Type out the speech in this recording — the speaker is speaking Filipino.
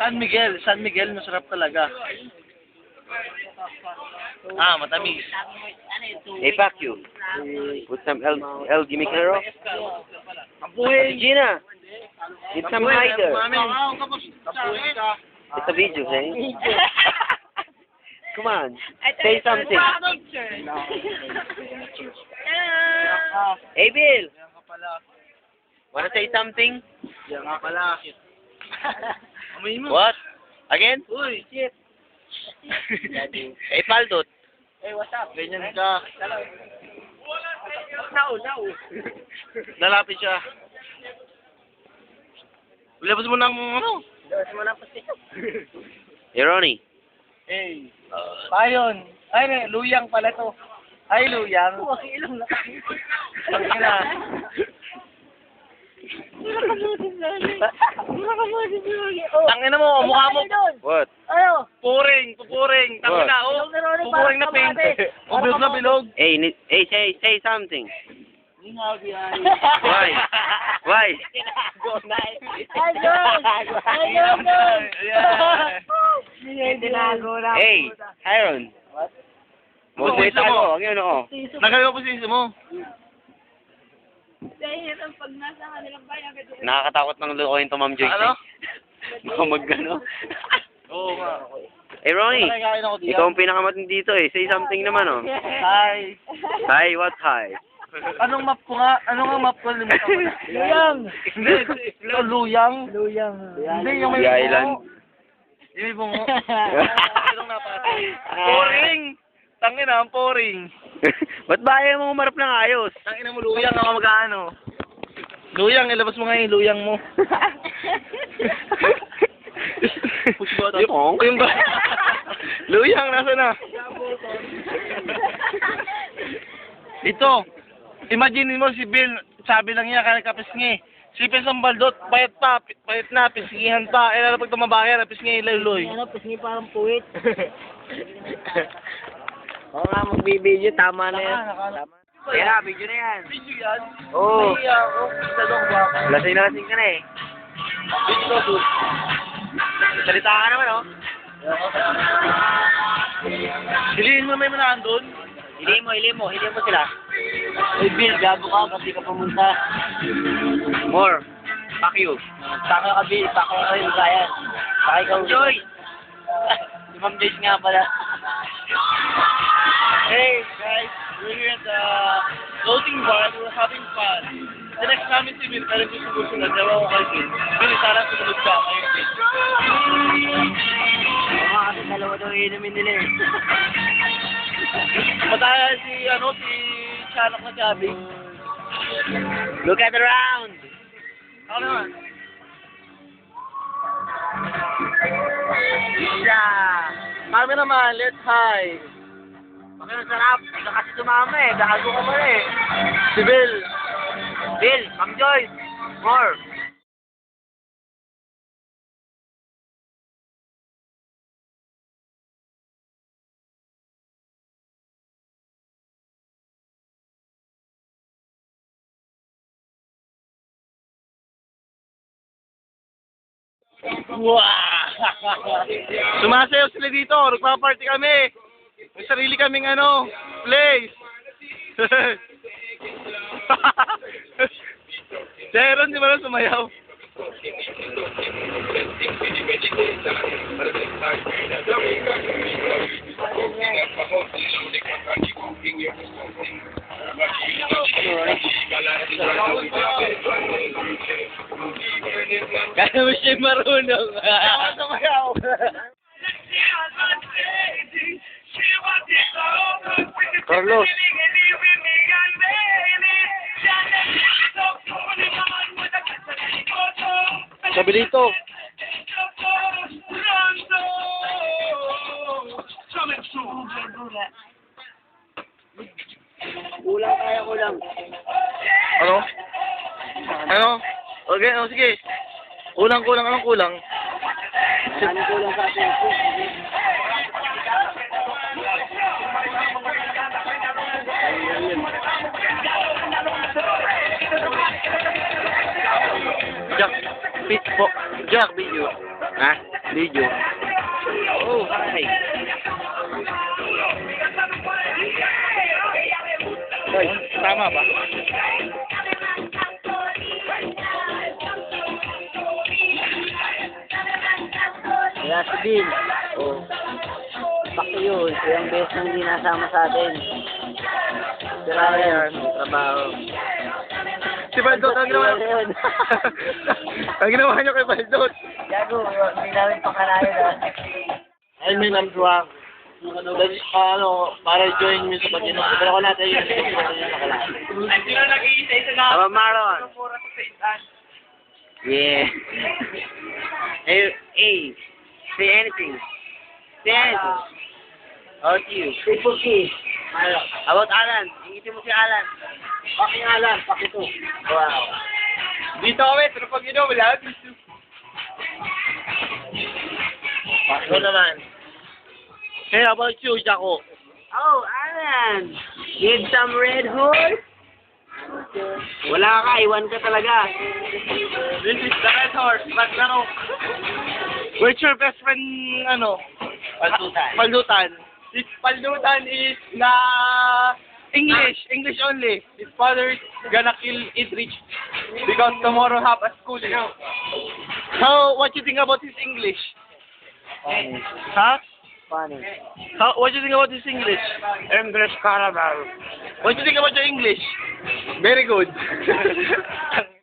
San Miguel, masarap talaga. Ah, matamis. Hey, Pacquiao. Put some El Gimicero. Gina. Get some hider. It's a video, hey? Come on. Say something. Hey, Bill. Wanna say something? Yan nga pala. Amoy mo. What? Again? Uy, shit. Hey, Paldot. Hey, what's up? Ganyan ka. Now. Lalapit siya. Labas mo ng ano? Labas mo ng pasito. Hey, Ronnie. Hey. Payon. Ay, luyang pala to. Ay, luyang. Ilang na. Tangina mo, mukha mo. What? Ano? Puring. Tangina, oh. Pupuring na paint. Bilog na bilog. Hey, say something. Why? Why? Hey, Aaron. What? Wait ako. Ang yun, oo. Nagalaw po sa mo. Dahil ang pag nasa kanilang bayan, Nakakatakot ng lukuhin to, Ma'am Joyce. Ano? Baka mag-ano. Oo nga. Hey, Ronnie. Nakakain ako diyan. Ikaw ang pinakamatindi dito eh. Say something naman, oh. Hi. Hi, what hi? Anong map ko nga? Anong map ko? Limutan ko na. Luyang. Hindi. Luyang. Luyang. Hindi, yung may The island. Yung may bungo. Anong napatay? Poring. Tangina, ang poring. Ba't ba ayaw mo umarap ng ayos? Tangina mo, luyang ako mag-ano. Luyang, ilabas mo nga yung luyang mo. Yung ba? Luyang, nasa na? Ito. Imagine mo si Bill, sabi lang niya, kaya kapisngi. Si Pesang Baldot, payat na, pisngihan pa. Eh, pag tumabayan, pisngi, laloy. Ano, pisngi parang puwit. Oo nga, magbibideo. Tama na yan. Tama. Kaya na, video na yan. Video yan? Oo. Nahiya ako. Talong ba? Lasing na lasing ka na eh. Video ko, dude. Salita ka naman, oh. Hilihin mo may manaan doon. Hili mo sila. Uy, Bill, gago ka kasi ka pumunta. More. Pacquiao. Taka ka, Bill. Taka ka rin kayan. Taka ikaw. Joy! Si Ma'am Joyce nga pala. Hey, guys. We're here at the floating bar. We're having fun. The next namin si Bill, pero susunod. Ewan ko kay Bill. Bill, sana susunod ka. Ayun, Bill. Oo nga, kasi dalawa daw inumin nila eh. Mataya si Chanok na Chabi. Look at the round! Ako naman. Kami naman, let's high. Bakit ang sarap? Ikaw kasi sumama eh. Gago ka pala eh. Si Bill. Bill, Ma'am Joyce. More. Wow! Sumasayaw sila dito. Nagpa-party kami. May sarili kaming place. Si Aaron, di ba na sumayaw? Kaya mo siya marunong. Sumayaw. Carlos. Sabi dito. Kulang kaya kulang. Ano? Okay, sige. Kulang. Anong kulang? Ano kulang sa atin? Jack, video. Ha? Video. Oh, hi. Tama ba? Kaya si Bill. Oh. Bakit yun? Ilang beses nang hindi nasama sa atin. Sira yan. Trabaho. Si Baldot, ang ginawa Yun. ang ginawa niyo kay Baldot. Gago, hindi namin pakalayan ah. Ay, may namduwa. Let's, para join me sa pag-inom. Pero ako natin yung nakalala. Sino nag-iisa-isa na? Aba, Maron. Yeah. Hey, say anything. Say anything. About you. Si Puki. About Alan. Ingitin mo si Alan. Paki Alan, paki to. Wow. Dito kami, pero pag inom, wala. Ikaw naman. Hey, how about you, Jaco? Oh, Alan! Need some red horse? Wala ka, iwan ka talaga. This is the Red Horse, Ragnarok. Where's your best friend, Paldutan. Paldutan. His Paldutan is na English only. His father is gonna kill Idrich because tomorrow have a school. What you think about his English? Funny. Huh? Funny. What you think about his English? English Carabao. What you think about your English? Very good.